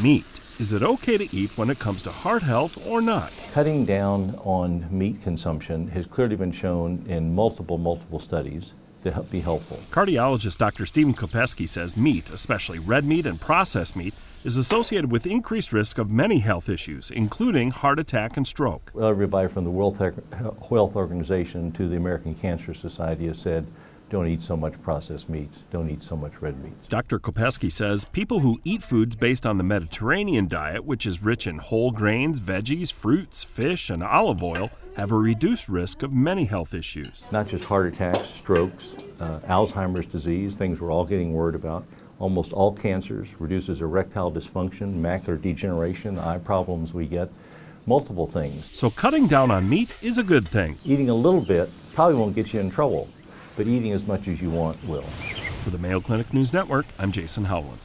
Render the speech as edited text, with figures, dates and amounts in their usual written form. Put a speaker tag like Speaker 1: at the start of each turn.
Speaker 1: meat. Is it okay to eat when it comes to heart health or not?
Speaker 2: Cutting down on meat consumption has clearly been shown in multiple studies to be helpful.
Speaker 1: Cardiologist Dr. Stephen Kopeski says meat, especially red meat and processed meat, is associated with increased risk of many health issues, including heart attack and stroke.
Speaker 2: Well, everybody from the World Health Organization to the American Cancer Society has said, don't eat so much processed meats, don't eat so much red meats.
Speaker 1: Dr. Kopeski says people who eat foods based on the Mediterranean diet, which is rich in whole grains, veggies, fruits, fish, and olive oil, have a reduced risk of many health issues.
Speaker 2: Not just heart attacks, strokes, Alzheimer's disease, things we're all getting worried about. Almost all cancers, reduces erectile dysfunction, macular degeneration, eye problems we get, multiple things.
Speaker 1: So cutting down on meat is a good thing.
Speaker 2: Eating a little bit probably won't get you in trouble, but eating as much as you want will.
Speaker 1: For the Mayo Clinic News Network, I'm Jason Howland.